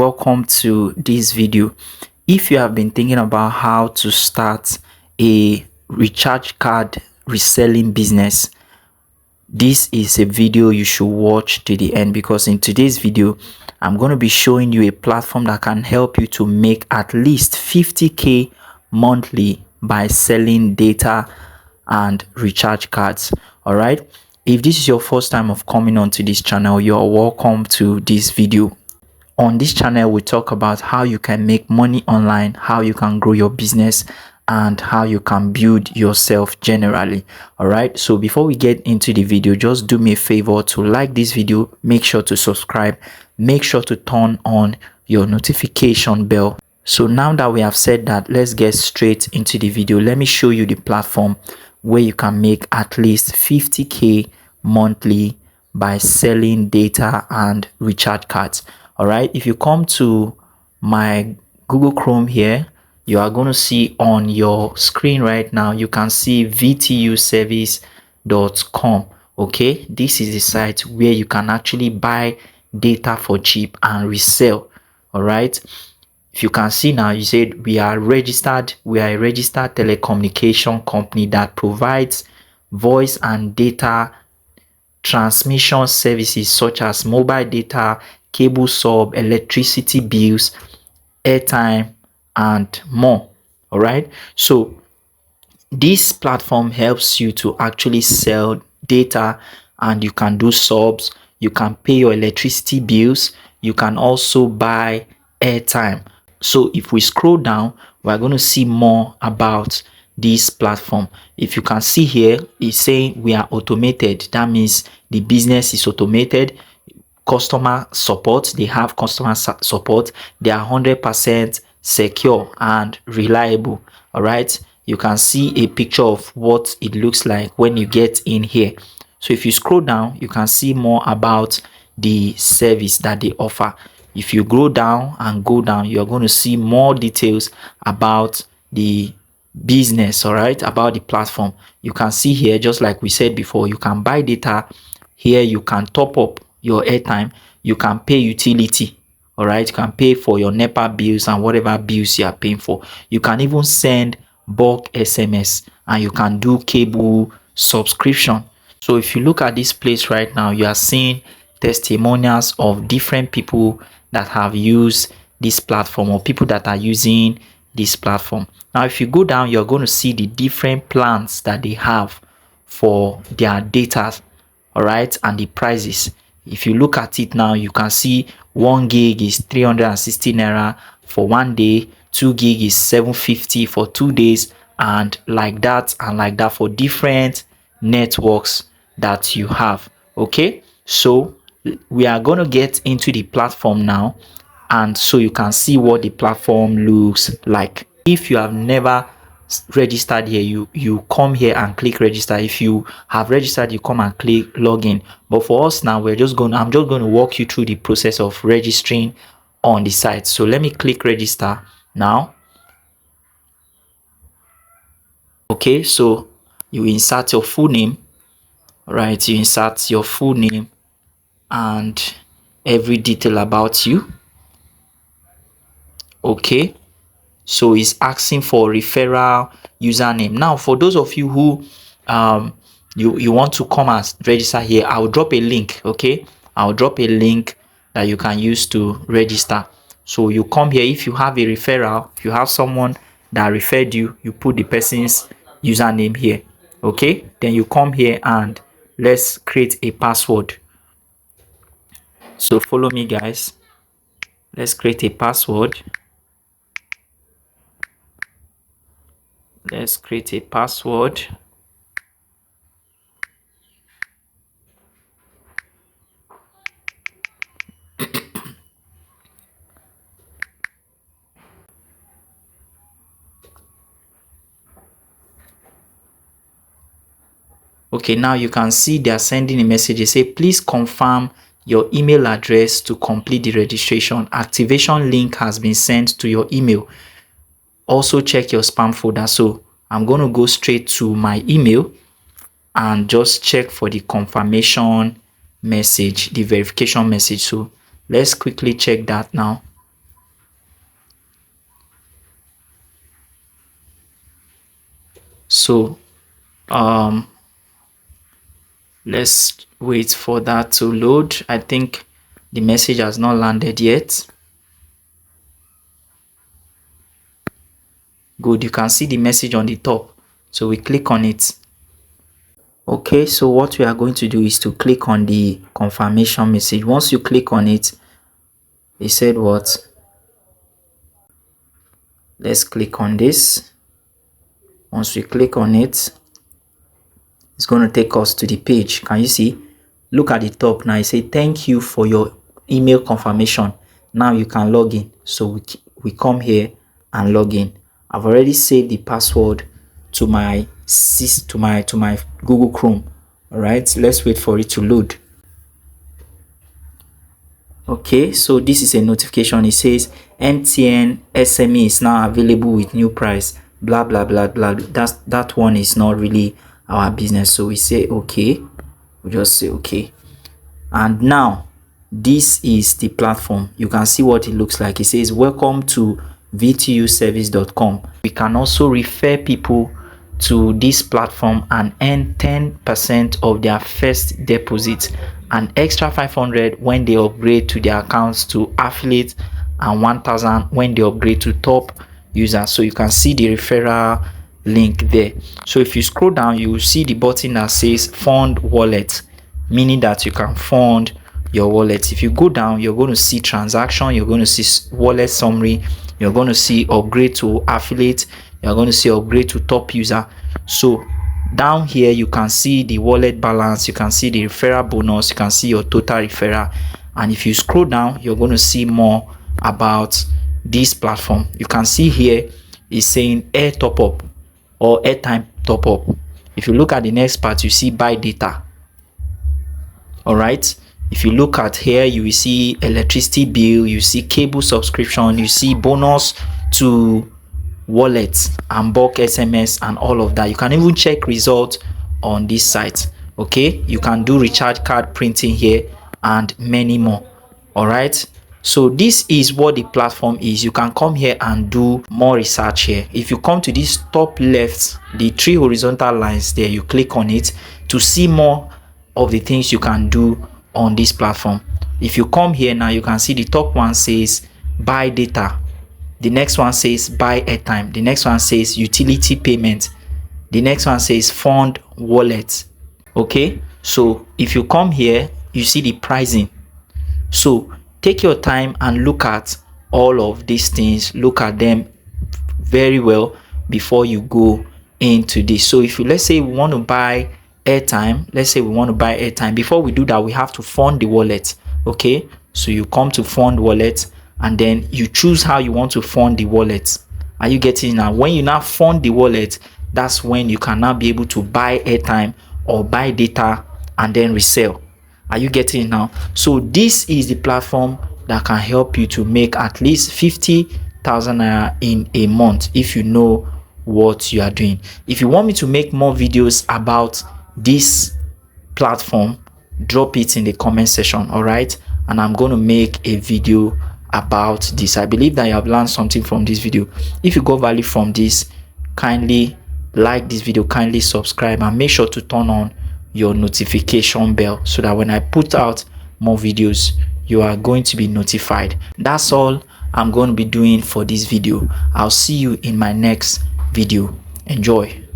welcome to this video. If you have been thinking about how to start a recharge card reselling business, this is a video you should watch to the end, because in today's video I'm going to be showing you a platform that can help you to make at least 50k monthly by selling data and recharge cards. All right, if this is your first time of coming onto this channel, you're welcome to this video. On this channel, we talk about how you can make money online, how you can grow your business, and how you can build yourself generally. All right, so before we get into the video, just do me a favor to like this video, make sure to subscribe, make sure to turn on your notification bell. So now that we have said that, let's get straight into the video. Let me show you the platform where you can make at least 50k monthly by selling data and recharge cards. All right, if you come to my Google Chrome here, you are going to see on your screen right now, you can see vtuservice.com. okay, this is the site where you can actually buy data for cheap and resell. All right, if you can see now, you said we are a registered telecommunication company that provides voice and data transmission services such as mobile data, cable sub, electricity bills, airtime, and more. All right, so this platform helps you to actually sell data, and you can do subs, you can pay your electricity bills, you can also buy airtime. So if we scroll down, we're going to see more about this platform. If you can see here, it's saying we are automated. That means the business is automated. Customer support, they have customer support. They are 100% secure and reliable. All right, you can see a picture of what it looks like when you get in here. So if you scroll down, you can see more about the service that they offer. If you go down and go down, you're going to see more details about the business. All right, about the platform. You can see here, just like we said before, you can buy data here, you can top up your airtime, you can pay utility. All right, you can pay for your NEPA bills and whatever bills you are paying for. You can even send bulk SMS, and you can do cable subscription. So if you look at this place right now, you are seeing testimonials of different people that have used this platform, or people that are using this platform. Now if you go down, you're going to see the different plans that they have for their data. All right, and the prices. If you look at it now, you can see 1 gig is 360 naira for 1 day, 2 gig is 750 for 2 days, and like that for different networks that you have. Okay, so we are going to get into the platform now, and so you can see what the platform looks like. If you have never registered here, you come here and click register. If you have registered, you come and click login. But for us now, I'm just going to walk you through the process of registering on the site. So let me click register now. Okay, so you insert your full name. Right, you insert your full name and every detail about you. Okay, so it's asking for referral username. Now for those of you who you want to come and register here, I'll drop a link. Okay, I'll drop a link that you can use to register. So you come here. If you have a referral, if you have someone that referred you, you put the person's username here. Okay, then you come here and let's create a password. So follow me, guys. Let's create a password. Let's create a password. Okay, now you can see they are sending a message. They say, please confirm your email address to complete the registration. Activation link has been sent to your email. Also check your spam folder. So I'm going to go straight to my email and just check for the confirmation message, the verification message. So let's quickly check that now. So let's wait for that to load. I think the message has not landed yet. Good, you can see the message on the top, so we click on it. Okay, so what we are going to do is to click on the confirmation message. Once you click on it, it said what? Let's click on this. Once we click on it, it's going to take us to the page. Can you see? Look at the top now. It says thank you for your email confirmation. Now you can log in. So we come here and log in. I've already saved the password to my Google Chrome. All right, let's wait for it to load. Okay, so this is a notification. It says MTN SME is now available with new price. Blah blah blah blah. That one is not really our business. So we say okay. We just say okay. And now this is the platform. You can see what it looks like. It says welcome to vtuservice.com. We can also refer people to this platform and earn 10% of their first deposit, an extra 500 when they upgrade to their accounts to affiliate, and 1000 when they upgrade to top users. So you can see the referral link there. So if you scroll down, you will see the button that says fund wallet, meaning that you can fund your wallet. If you go down, you're going to see transaction, you're going to see wallet summary, you're going to see upgrade to affiliate, you're going to see upgrade to top user. So down here you can see the wallet balance, you can see the referral bonus, you can see your total referral. And if you scroll down, you're going to see more about this platform. You can see here is saying air top up or airtime top up. If you look at the next part, you see buy data. All right, if you look at here, you will see electricity bill, you see cable subscription, you see bonus to wallets and bulk SMS and all of that. You can even check results on this site. Okay, you can do recharge card printing here and many more. All right, so this is what the platform is. You can come here and do more research here. If you come to this top left, the three horizontal lines there, you click on it to see more of the things you can do on this platform. If you come here now, you can see the top one says buy data, the next one says buy airtime, the next one says utility payment, the next one says fund wallet. Okay, so if you come here, you see the pricing. So take your time and look at all of these things, look at them very well before you go into this. So if you, let's say we want to buy airtime, before we do that, we have to fund the wallet. Okay, so you come to fund wallet and then you choose how you want to fund the wallet. Are you getting it now? When you now fund the wallet, that's when you can now be able to buy airtime or buy data and then resell. Are you getting it now? So this is the platform that can help you to make at least 50,000 naira in a month if you know what you are doing. If you want me to make more videos about this platform, drop it in the comment section. All right, and I'm going to make a video about this. I believe that you have learned something from this video. If you got value from this, kindly like this video, kindly subscribe, and make sure to turn on your notification bell so that when I put out more videos, you are going to be notified. That's all I'm going to be doing for this video. I'll see you in my next video. Enjoy.